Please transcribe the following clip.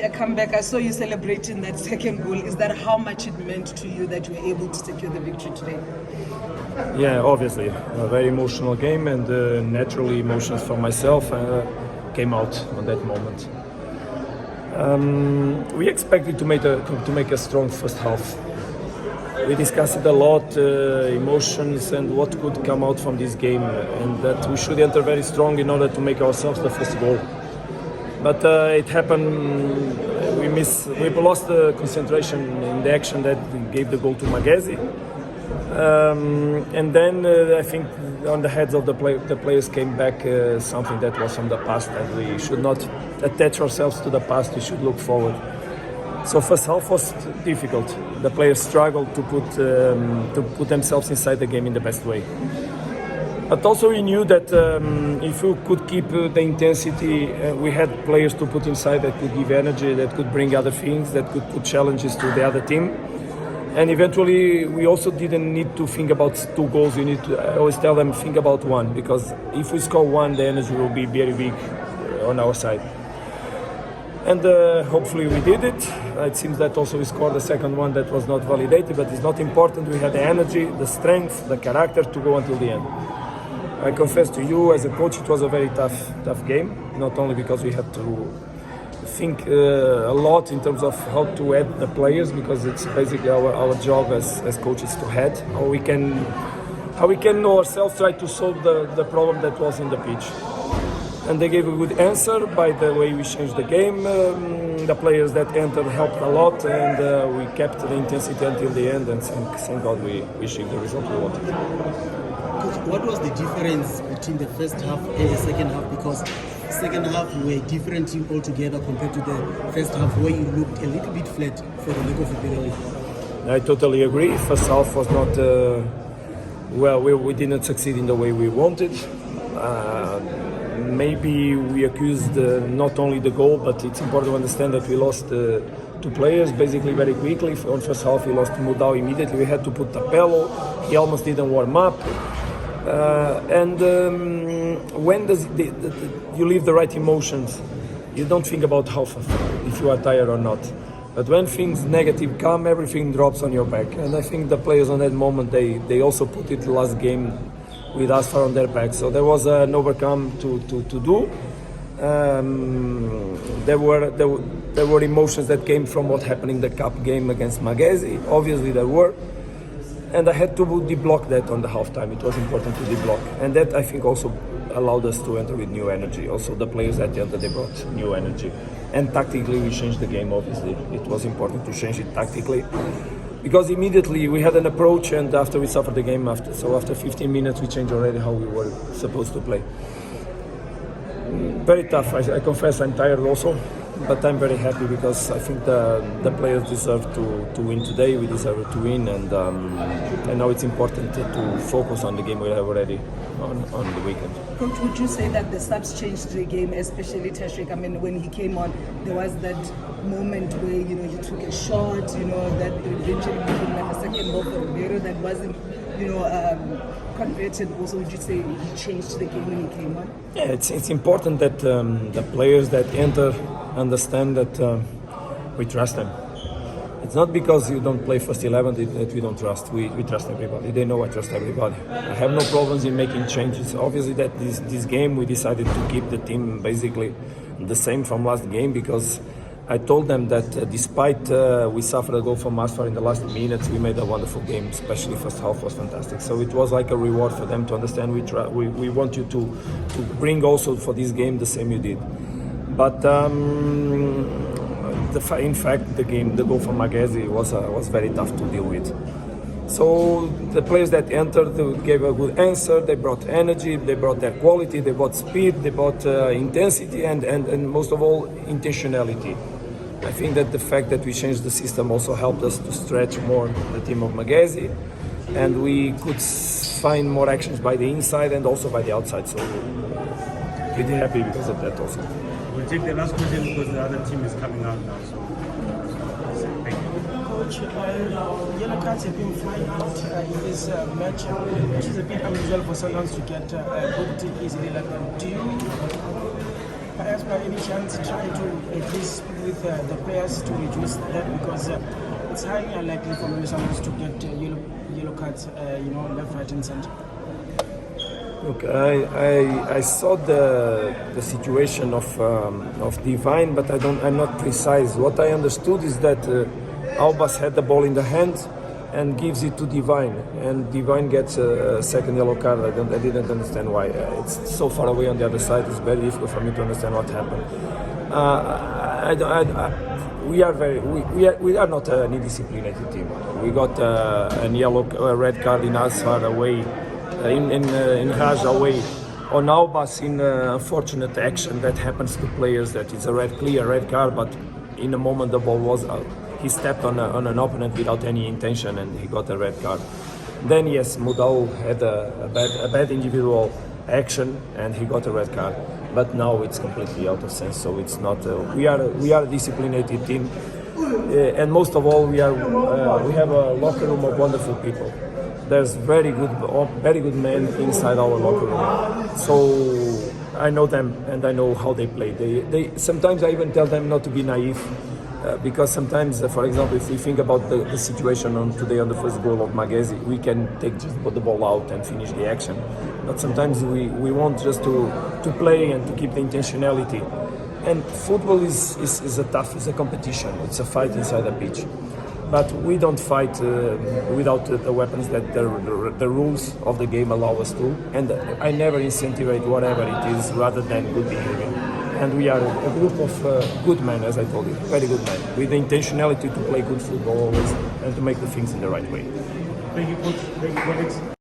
A comeback. I saw you celebrating that second goal. Is that how much it meant to you that you were able to secure the victory today? Yeah, obviously. A very emotional game, and naturally emotions for myself came out on that moment. We expected to make a strong first half. We discussed it a lot, emotions and what could come out from this game, and that we should enter very strong in order to make ourselves the first goal. But it happened. We lost the concentration in the action that gave the goal to Magesi, and then I think on the heads of the players came back something that was from the past, and we should not attach ourselves to the past. We should look forward. So first half was difficult. The players struggled to put themselves inside the game in the best way. But also we knew that if we could keep the intensity, we had players to put inside that could give energy, that could bring other things, that could put challenges to the other team. And eventually we also didn't need to think about 2 goals. I always tell them, think about 1, because if we score 1, the energy will be very big on our side. And hopefully we did it. It seems that also we scored the second one that was not validated, but it's not important. We had the energy, the strength, the character to go until the end. I confess to you, as a coach, it was a very tough game. Not only because we had to think a lot in terms of how to add the players, because it's basically our job as coaches to head. How we can ourselves try to solve the problem that was in the pitch. And they gave a good answer by the way we changed the game. The players that entered helped a lot, and we kept the intensity until the end, and thank God we achieved the result we wanted. Coach, what was the difference between the first half and the second half? Because second half we were a different team altogether compared to the first half, where you looked a little bit flat for the lack of ability. I totally agree. First half was not we didn't succeed in the way we wanted. Maybe we accused not only the goal, but it's important to understand that we lost 2 players basically very quickly. On first half we lost Mudau immediately. We had to put Tapelo. He almost didn't warm up. When you leave the right emotions, you don't think about if you are tired or not. But when things negative come, everything drops on your back. And I think the players on that moment, they also put it last game with Asfar on their back. So there was an overcome to do. There were emotions that came from what happened in the cup game against Magesi. Obviously there were. And I had to deblock that on the halftime. It was important to deblock. And that, I think, also allowed us to enter with new energy. Also the players that entered, they brought new energy. And tactically we changed the game, obviously. It was important to change it tactically. Because immediately we had an approach, and after we suffered the game, after 15 minutes we changed already how we were supposed to play. Very tough. I confess I'm tired also, but I'm very happy because I think the players deserve to win today. We deserve to win, and now it's important to focus on the game we have already on the weekend. Coach, would you say that the subs changed the game, especially Tashrik? I mean, when he came on, there was that moment where he took a shot, that eventually became like a second goal for Ribeiro that wasn't, converted. Also, would you say he changed the game when he came on? Yeah, it's important that the players that enter understand that we trust them. It's not because you don't play first 11 that we don't trust. We trust everybody. They know I trust everybody. I have no problems in making changes. Obviously, that this game we decided to keep the team basically the same from last game, because I told them that despite we suffered a goal from Asfar in the last minutes, we made a wonderful game. Especially first half was fantastic. So it was like a reward for them to understand we want you to bring also for this game the same you did. But in fact, the goal from Magesi was very tough to deal with. So the players that entered gave a good answer. They brought energy, they brought their quality, they brought speed, they brought intensity, and most of all, intentionality. I think that the fact that we changed the system also helped us to stretch more the team of Magesi, and we could find more actions by the inside and also by the outside. So pretty happy because of that also. We'll take the last question because the other team is coming out now. So thank you. Coach, yellow cards have been flying out in this match, which is a bit unusual for Sundowns to get booked easily like that. Do you perhaps by any chance try to at least with the players to reduce that, because it's highly unlikely for many someone to get yellow cards, left, right, and center. Look, I saw the situation of Divine, but I'm not precise. What I understood is that Albas had the ball in the hand and gives it to Divine, and Divine gets a second yellow card. I didn't understand why. It's so far away on the other side. It's very difficult for me to understand what happened. We are not an indisciplined team. We got a red card in Asfar away, in Raj away. On Albas, in unfortunate action that happens to players, that is a clear red card, but in a moment the ball was out. He stepped on an opponent without any intention and he got a red card. Then yes, Mudau had a bad individual action and he got a red card. But now it's completely out of sense. So it's not. We are a disciplined team, and most of all, we have a locker room of wonderful people. There's very good men inside our locker room. So I know them and I know how they play. They sometimes I even tell them not to be naive. Because sometimes, for example, if we think about the situation today on the first goal of Magesi, we can just put the ball out and finish the action. But sometimes we want just to play and to keep the intentionality. And football is a competition. It's a fight inside the pitch. But we don't fight without the weapons that the rules of the game allow us to. And I never incentivize whatever it is rather than good behavior. And we are a group of good men, as I told you, very good men, with the intentionality to play good football always and to make the things in the right way. Thank you, Coach. Thank you, colleagues.